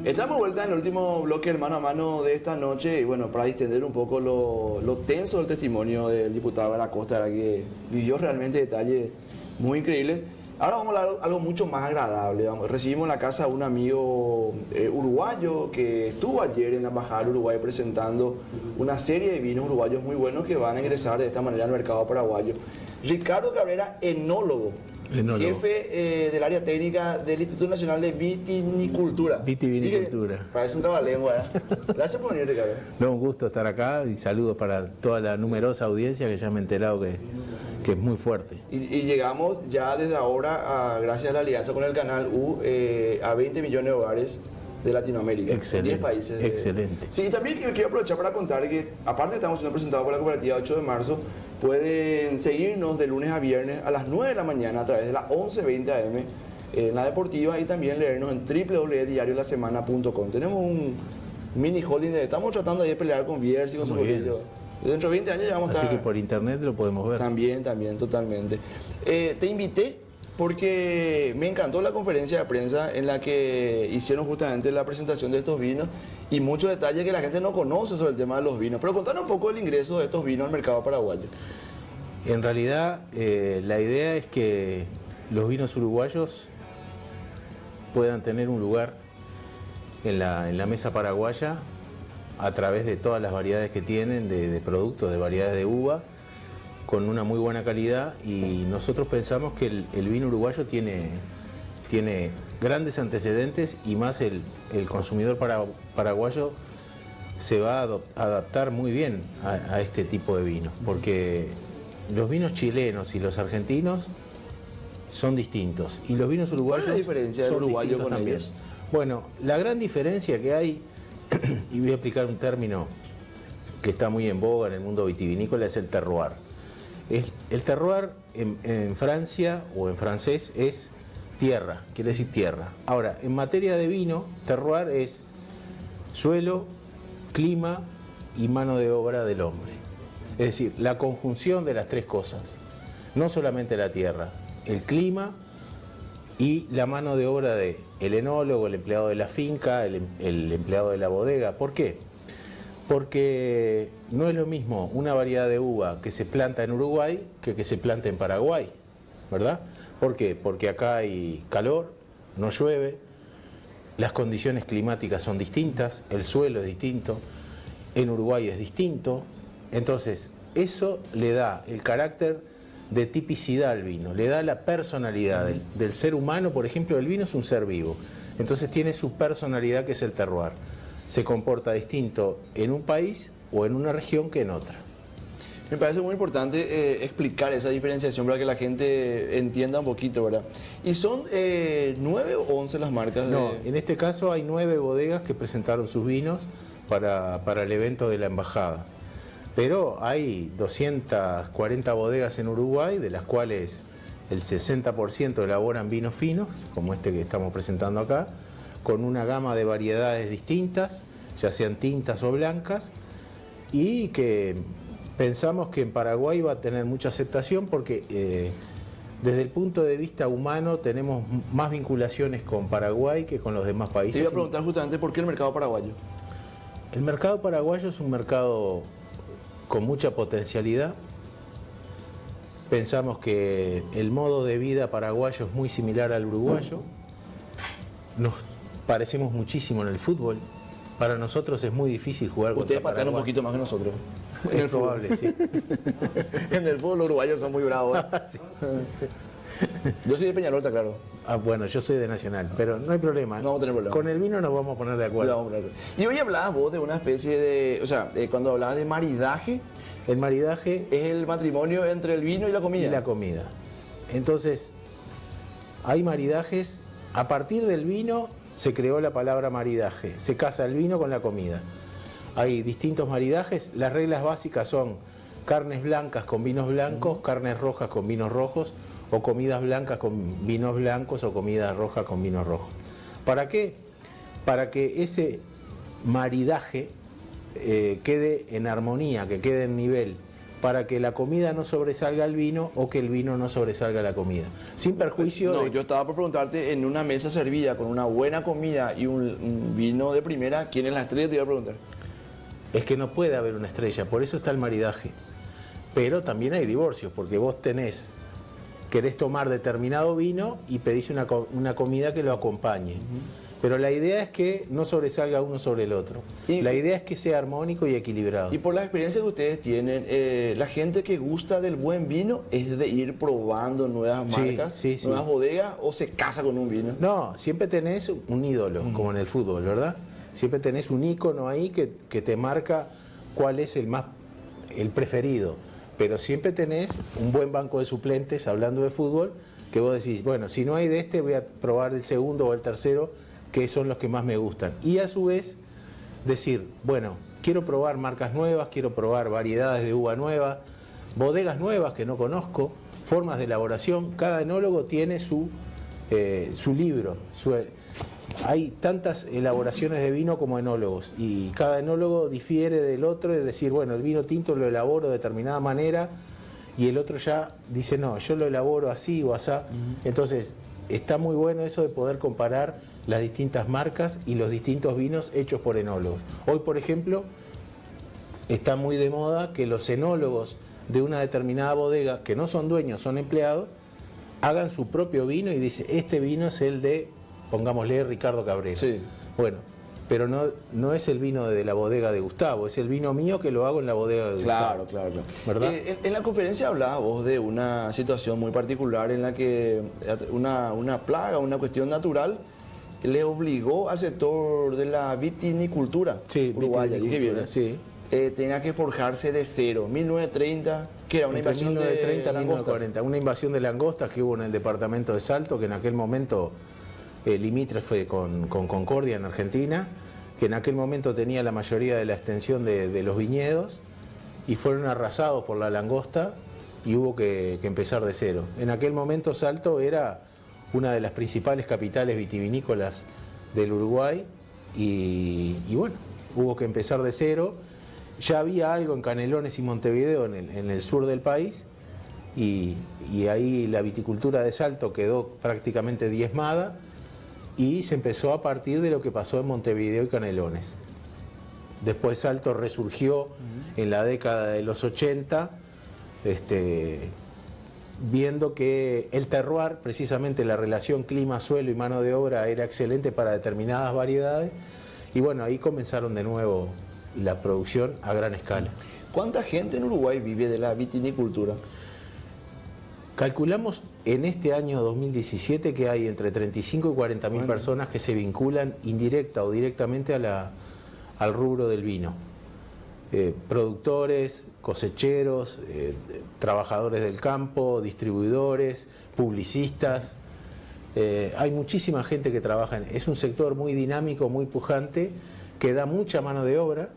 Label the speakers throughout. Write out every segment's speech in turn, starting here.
Speaker 1: Estamos de vuelta en el último bloque del mano a mano de esta noche y bueno, para distender un poco lo tenso del testimonio del diputado de la Costa, que vivió realmente detalles muy increíbles. Ahora vamos a hablar de algo mucho más agradable. Recibimos en la casa a un amigo uruguayo que estuvo ayer en la Embajada de Uruguay presentando una serie de vinos uruguayos muy buenos que van a ingresar de esta manera al mercado paraguayo. Ricardo Cabrera, enólogo. Jefe del área técnica del Instituto Nacional de Vitivinicultura.
Speaker 2: Vitivinicultura.
Speaker 1: Parece un trabalengua, ¿eh? Gracias por venir, Ricardo.
Speaker 2: No, un gusto estar acá y saludos para toda la numerosa audiencia que ya me he enterado que es muy fuerte.
Speaker 1: Y llegamos ya desde ahora, gracias a la alianza con el Canal U, a 20 millones de hogares de Latinoamérica.
Speaker 2: Excelente.
Speaker 1: 10 países.
Speaker 2: Excelente.
Speaker 1: Sí, también quiero aprovechar para contar que, aparte estamos siendo presentados por la cooperativa 8 de marzo, pueden seguirnos de lunes a viernes a las 9 de la mañana a través de la 11:20 AM en la deportiva y también leernos en www.diariolasemana.com. Tenemos un mini holding, estamos tratando de pelear con Viers y con su bolillo. Dentro de 20 años ya vamos a estar...
Speaker 2: Así que por internet lo podemos ver.
Speaker 1: También, totalmente. Te invité porque me encantó la conferencia de prensa en la que hicieron justamente la presentación de estos vinos y muchos detalles que la gente no conoce sobre el tema de los vinos. Pero contanos un poco del ingreso de estos vinos al mercado paraguayo.
Speaker 2: En realidad, la idea es que los vinos uruguayos puedan tener un lugar en la mesa paraguaya a través de todas las variedades que tienen de productos, de variedades de uva, con una muy buena calidad, y nosotros pensamos que el vino uruguayo tiene grandes antecedentes y más el consumidor paraguayo se va a adaptar muy bien a este tipo de vino, porque los vinos chilenos y los argentinos son distintos y los vinos uruguayos
Speaker 1: ¿cuál es la diferencia del uruguayo con
Speaker 2: también?
Speaker 1: ellos?
Speaker 2: Bueno, la gran diferencia que hay, y voy a aplicar un término que está muy en boga en el mundo vitivinícola, es el terroir. El terroir en Francia o en francés es tierra, quiere decir tierra. Ahora, en materia de vino, terroir es suelo, clima y mano de obra del hombre. Es decir, la conjunción de las tres cosas, no solamente la tierra, el clima y la mano de obra del enólogo, el empleado de la finca, el empleado de la bodega. ¿Por qué? Porque no es lo mismo una variedad de uva que se planta en Uruguay que se planta en Paraguay, ¿verdad? ¿Por qué? Porque acá hay calor, no llueve, las condiciones climáticas son distintas, el suelo es distinto, en Uruguay es distinto, entonces eso le da el carácter de tipicidad al vino, le da la personalidad del ser humano. Por ejemplo, el vino es un ser vivo, entonces tiene su personalidad, que es el terroir. Se comporta distinto en un país o en una región que en otra.
Speaker 1: Me parece muy importante explicar esa diferenciación para que la gente entienda un poquito, ¿verdad? ¿Y son 9 o 11 las marcas?
Speaker 2: No, en este caso hay 9 bodegas que presentaron sus vinos para el evento de la embajada. Pero hay 240 bodegas en Uruguay, de las cuales el 60% elaboran vinos finos, como este que estamos presentando acá, con una gama de variedades distintas, ya sean tintas o blancas, y que pensamos que en Paraguay va a tener mucha aceptación porque desde el punto de vista humano tenemos más vinculaciones con Paraguay que con los demás países.
Speaker 1: Te iba a preguntar justamente por qué el mercado paraguayo.
Speaker 2: El mercado paraguayo es un mercado con mucha potencialidad. Pensamos que el modo de vida paraguayo es muy similar al uruguayo. Nos parecemos muchísimo en el fútbol. Para nosotros es muy difícil jugar contra
Speaker 1: Ustedes patean un
Speaker 2: Paraguay.
Speaker 1: poquito más que nosotros.
Speaker 2: Es probable, sí.
Speaker 1: En el fútbol los uruguayos son muy bravos.
Speaker 2: Sí.
Speaker 1: Yo soy de Peñarol, está claro.
Speaker 2: Ah, bueno, yo soy de Nacional, pero no hay problema.
Speaker 1: No vamos a tener problema.
Speaker 2: Con el vino nos vamos a poner de acuerdo.
Speaker 1: Y hoy hablabas vos de una especie de... O sea, cuando hablabas de maridaje,
Speaker 2: El maridaje
Speaker 1: es el matrimonio entre el vino y la comida.
Speaker 2: y la comida. Entonces, hay maridajes. A partir del vino se creó la palabra maridaje. Se casa el vino con la comida. Hay distintos maridajes. Las reglas básicas son carnes blancas con vinos blancos, carnes rojas con vinos rojos, o comidas blancas con vinos blancos o comidas rojas con vinos rojos. ¿Para qué? Para que ese maridaje quede en armonía, que quede en nivel para que la comida no sobresalga al vino o que el vino no sobresalga a la comida. Sin perjuicio
Speaker 1: No,
Speaker 2: de...
Speaker 1: yo estaba por preguntarte, en una mesa servida con una buena comida y un vino de primera, ¿quién es la estrella? Te iba a preguntar.
Speaker 2: Es que no puede haber una estrella, por eso está el maridaje. Pero también hay divorcios, porque vos querés tomar determinado vino y pedís una comida que lo acompañe. Pero la idea es que no sobresalga uno sobre el otro. La idea es que sea armónico y equilibrado.
Speaker 1: Y por la experiencia que ustedes tienen, la gente que gusta del buen vino es de ir probando nuevas marcas, nuevas bodegas, o se casa con un vino.
Speaker 2: No, siempre tenés un ídolo, como en el fútbol, ¿verdad? Siempre tenés un ícono ahí que te marca cuál es el preferido. Pero siempre tenés un buen banco de suplentes, hablando de fútbol, que vos decís, bueno, si no hay de este, voy a probar el segundo o el tercero, que son los que más me gustan. Y a su vez, decir, bueno, quiero probar marcas nuevas, quiero probar variedades de uva nueva, bodegas nuevas que no conozco, formas de elaboración. Cada enólogo tiene su libro. Hay tantas elaboraciones de vino como enólogos, y cada enólogo difiere del otro, es decir, bueno, el vino tinto lo elaboro de determinada manera, y el otro ya dice, no, yo lo elaboro así o asá. Entonces, está muy bueno eso de poder comparar las distintas marcas y los distintos vinos hechos por enólogos. Hoy, por ejemplo, está muy de moda que los enólogos de una determinada bodega, que no son dueños, son empleados, hagan su propio vino y dice, este vino es el de, pongámosle, Ricardo Cabrera.
Speaker 1: Sí.
Speaker 2: Bueno, pero no es el vino de la bodega de Gustavo, es el vino mío que lo hago en la bodega de Gustavo.
Speaker 1: Claro.
Speaker 2: ¿Verdad?
Speaker 1: En la conferencia hablabas vos de una situación muy particular en la que una plaga, una cuestión natural, le obligó al sector de la vitivinicultura uruguaya, dije bien,
Speaker 2: sí.
Speaker 1: Tenía que forjarse de cero, 1930, que era una
Speaker 2: Entre
Speaker 1: invasión
Speaker 2: 1930
Speaker 1: de
Speaker 2: y
Speaker 1: langostas.
Speaker 2: 1940, una invasión de langostas que hubo en el departamento de Salto, que en aquel momento limítrofe con Concordia en Argentina, que en aquel momento tenía la mayoría de la extensión de los viñedos, y fueron arrasados por la langosta y hubo que empezar de cero. En aquel momento Salto era una de las principales capitales vitivinícolas del Uruguay y bueno, hubo que empezar de cero. Ya había algo en Canelones y Montevideo en el sur del país y ahí la viticultura de Salto quedó prácticamente diezmada y se empezó a partir de lo que pasó en Montevideo y Canelones. Después Salto resurgió en la década de los 80, viendo que el terroir, precisamente la relación clima, suelo y mano de obra, era excelente para determinadas variedades, y bueno, ahí comenzaron de nuevo la producción a gran escala.
Speaker 1: ¿Cuánta gente en Uruguay vive de la vitinicultura?
Speaker 2: Calculamos en este año 2017 que hay entre 35 y 40 mil personas que se vinculan indirecta o directamente al rubro del vino. Productores, cosecheros, trabajadores del campo, distribuidores, publicistas. Hay muchísima gente que trabaja es un sector muy dinámico, muy pujante, que da mucha mano de obra,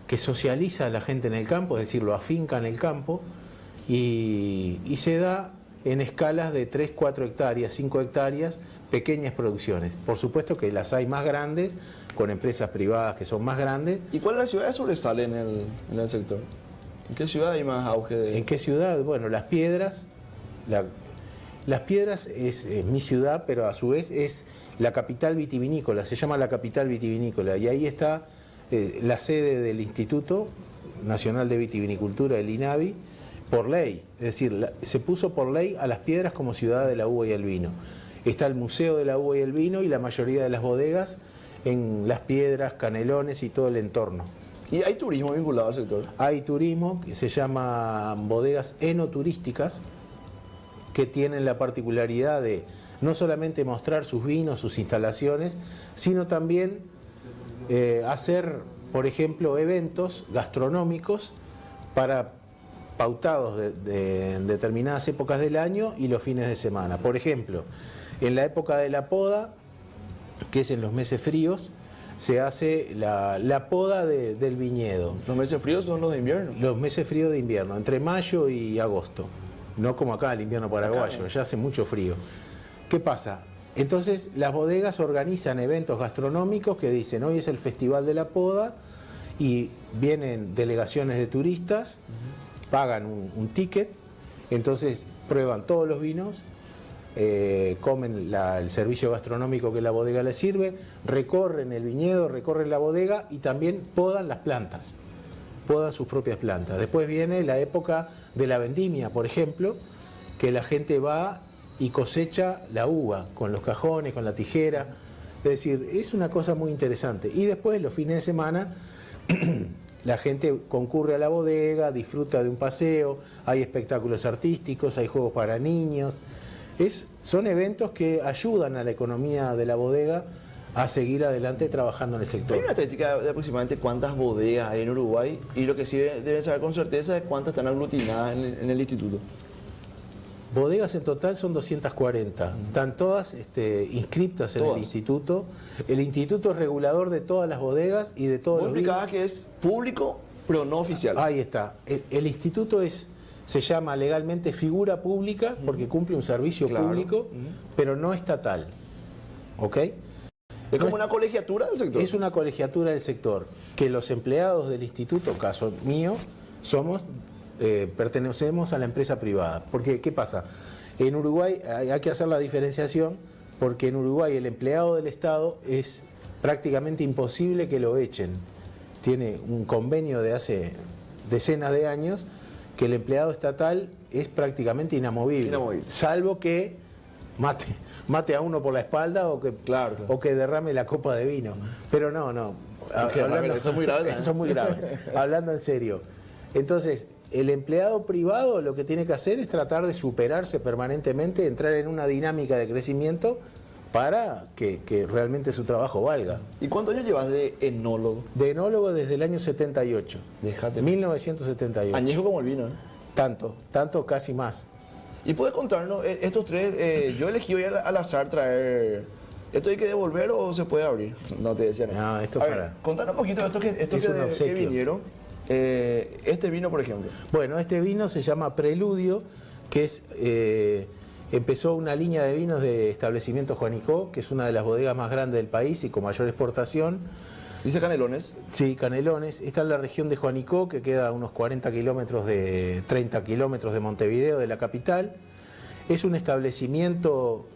Speaker 2: que socializa a la gente en el campo, es decir, lo afinca en el campo, y se da en escalas de 3, 4 hectáreas, 5 hectáreas, pequeñas producciones. Por supuesto que las hay más grandes, con empresas privadas que son más grandes.
Speaker 1: ¿Y cuál es la ciudad que sobresale en el sector? ¿En qué ciudad hay más auge de...?
Speaker 2: ¿En qué ciudad? Bueno, Las Piedras. Las Piedras es mi ciudad, pero a su vez es la capital vitivinícola, se llama la capital vitivinícola, y ahí está la sede del Instituto Nacional de Vitivinicultura, el INAVI, por ley. Es decir, se puso por ley a Las Piedras como ciudad de la uva y el vino. Está el Museo de la Uva y el Vino y la mayoría de las bodegas en Las Piedras, Canelones y todo el entorno.
Speaker 1: ¿Y hay turismo vinculado al sector?
Speaker 2: Hay turismo que se llama bodegas enoturísticas, que tienen la particularidad de no solamente mostrar sus vinos, sus instalaciones, sino también hacer, por ejemplo, eventos gastronómicos pautados en determinadas épocas del año y los fines de semana. Por ejemplo, en la época de la poda, que es en los meses fríos, se hace la poda del viñedo.
Speaker 1: ¿Los meses fríos son los de invierno?
Speaker 2: Los meses fríos de invierno, entre mayo y agosto. No como acá el invierno paraguayo, ya hace mucho frío. ¿Qué pasa? Entonces las bodegas organizan eventos gastronómicos que dicen, hoy es el Festival de la Poda, y vienen delegaciones de turistas pagan un ticket, entonces prueban todos los vinos, comen el servicio gastronómico que la bodega les sirve, recorren el viñedo, recorren la bodega y también podan las plantas, podan sus propias plantas. Después viene la época de la vendimia, por ejemplo, que la gente va y cosecha la uva con los cajones, con la tijera. Es decir, es una cosa muy interesante. Y después, los fines de semana, la gente concurre a la bodega, disfruta de un paseo, hay espectáculos artísticos, hay juegos para niños. Son eventos que ayudan a la economía de la bodega a seguir adelante trabajando en el sector.
Speaker 1: Hay una estadística de aproximadamente cuántas bodegas hay en Uruguay, y lo que sí deben saber con certeza es cuántas están aglutinadas en el instituto.
Speaker 2: Bodegas en total son 240, están todas inscriptas en el instituto. El instituto es regulador de todas las bodegas y de todos los vinos.
Speaker 1: Vos explicabas que es público, pero no oficial.
Speaker 2: Ahí está. El instituto se llama legalmente figura pública porque cumple un servicio público, pero no estatal. ¿Ok?
Speaker 1: Es como una colegiatura del sector.
Speaker 2: Es una colegiatura del sector, que los empleados del instituto, caso mío, pertenecemos a la empresa privada. Porque, ¿qué pasa? En Uruguay hay que hacer la diferenciación, porque en Uruguay el empleado del Estado es prácticamente imposible que lo echen. Tiene un convenio de hace decenas de años que el empleado estatal es prácticamente inamovible. Salvo que mate a uno por la espalda o que derrame la copa de vino. Pero no.
Speaker 1: Eso es muy grave.
Speaker 2: Eso es muy grave. Hablando en serio. Entonces, el empleado privado lo que tiene que hacer es tratar de superarse permanentemente, entrar en una dinámica de crecimiento para que realmente su trabajo valga.
Speaker 1: ¿Y cuántos años llevas de enólogo?
Speaker 2: De enólogo desde el año 78.
Speaker 1: Déjate.
Speaker 2: 1978.
Speaker 1: Añejo como el vino, ¿eh?
Speaker 2: Tanto, casi más.
Speaker 1: ¿Y puedes contarnos estos tres? Yo elegí hoy al azar traer... ¿Esto hay que devolver o se puede abrir? No te decía nada.
Speaker 2: No, esto
Speaker 1: para... Contanos un poquito de estos que vinieron. Este vino, por ejemplo.
Speaker 2: Bueno, este vino se llama Preludio, que empezó una línea de vinos de establecimiento Juanicó, que es una de las bodegas más grandes del país y con mayor exportación.
Speaker 1: ¿Dice Canelones?
Speaker 2: Sí, Canelones. Está en la región de Juanicó, que queda a unos 30 kilómetros de Montevideo, de la capital. Es un establecimiento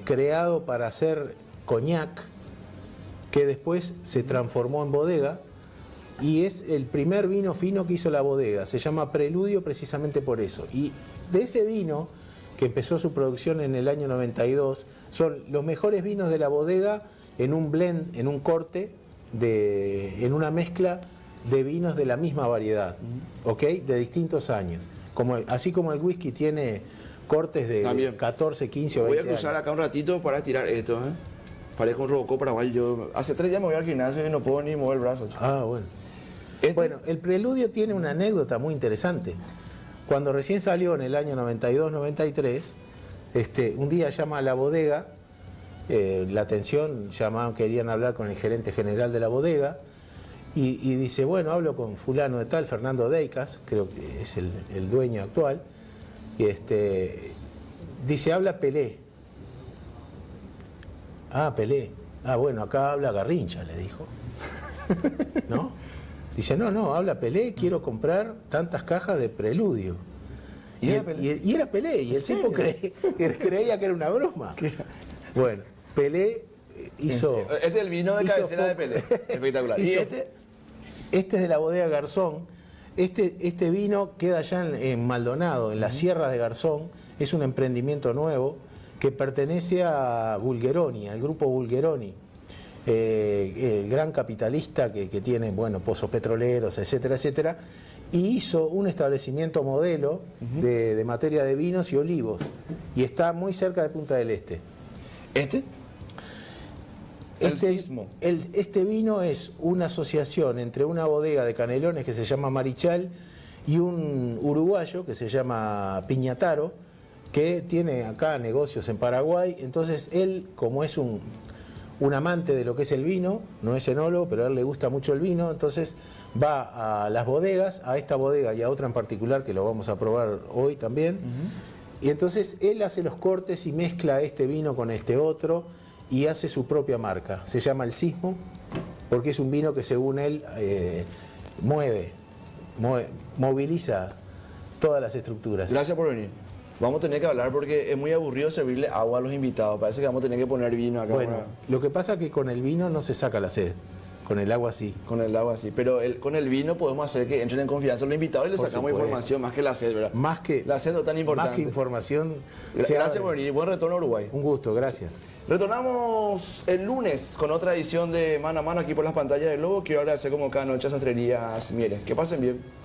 Speaker 2: creado para hacer coñac, que después se transformó en bodega, y es el primer vino fino que hizo la bodega. Se llama Preludio precisamente por eso. Y de ese vino, que empezó su producción en el año 92, son los mejores vinos de la bodega en un blend, en un corte, en una mezcla de vinos de la misma variedad, ¿ok? De distintos años. Así como el whisky tiene cortes de también 14, 15 o 20
Speaker 1: Voy a cruzar acá un ratito para estirar esto, ¿eh? Parezco un Robocop paraguayo. Hace 3 días me voy al gimnasio y no puedo ni mover el brazo. Chico.
Speaker 2: Bueno. Bueno, el Preludio tiene una anécdota muy interesante. Cuando recién salió en el año 92-93, un día llama a la bodega, la atención, querían hablar con el gerente general de la bodega, y dice, bueno, hablo con fulano de tal, Fernando Deicas, creo que es el dueño actual, y dice, habla Pelé. Ah, Pelé. Ah, bueno, acá habla Garrincha, le dijo. ¿No? Dice, no, habla Pelé, quiero comprar tantas cajas de Preludio. Y era Pelé, y el tipo creía que era una broma. Bueno, Pelé hizo...
Speaker 1: Este es el vino de cabecera de Pelé, espectacular. ¿Y este?
Speaker 2: Este es de la bodega Garzón. Este vino queda allá en Maldonado, en las sierras de Garzón. Es un emprendimiento nuevo que pertenece a Bulgheroni, al grupo Bulgheroni. El gran capitalista que tiene, pozos petroleros, etcétera, etcétera, y hizo un establecimiento modelo de materia de vinos y olivos, y está muy cerca de Punta del Este.
Speaker 1: El Sismo.
Speaker 2: Este vino es una asociación entre una bodega de Canelones que se llama Marichal y un uruguayo que se llama Piñataro, que tiene acá negocios en Paraguay. Entonces él, como es un amante de lo que es el vino, no es enólogo, pero a él le gusta mucho el vino, entonces va a las bodegas, a esta bodega y a otra en particular que lo vamos a probar hoy también, y entonces él hace los cortes y mezcla este vino con este otro y hace su propia marca. Se llama El Sismo porque es un vino que según él moviliza todas las estructuras.
Speaker 1: Gracias por venir. Vamos a tener que hablar porque es muy aburrido servirle agua a los invitados. Parece que vamos a tener que poner vino acá.
Speaker 2: Bueno, lo que pasa es que con el vino no se saca la sed, con el agua sí.
Speaker 1: Con el agua sí, pero con el vino podemos hacer que entren en confianza los invitados y les
Speaker 2: Por
Speaker 1: sacamos
Speaker 2: supuesto.
Speaker 1: información más que la sed, ¿verdad?
Speaker 2: Más que,
Speaker 1: La sed no es tan importante.
Speaker 2: más que información.
Speaker 1: Gracias por venir. Buen retorno a Uruguay.
Speaker 2: Un gusto, gracias.
Speaker 1: Retornamos el lunes con otra edición de Mano a Mano aquí por las pantallas del Globo. Quiero agradecer como cada noche a Sastrerías Mieres. Que pasen bien.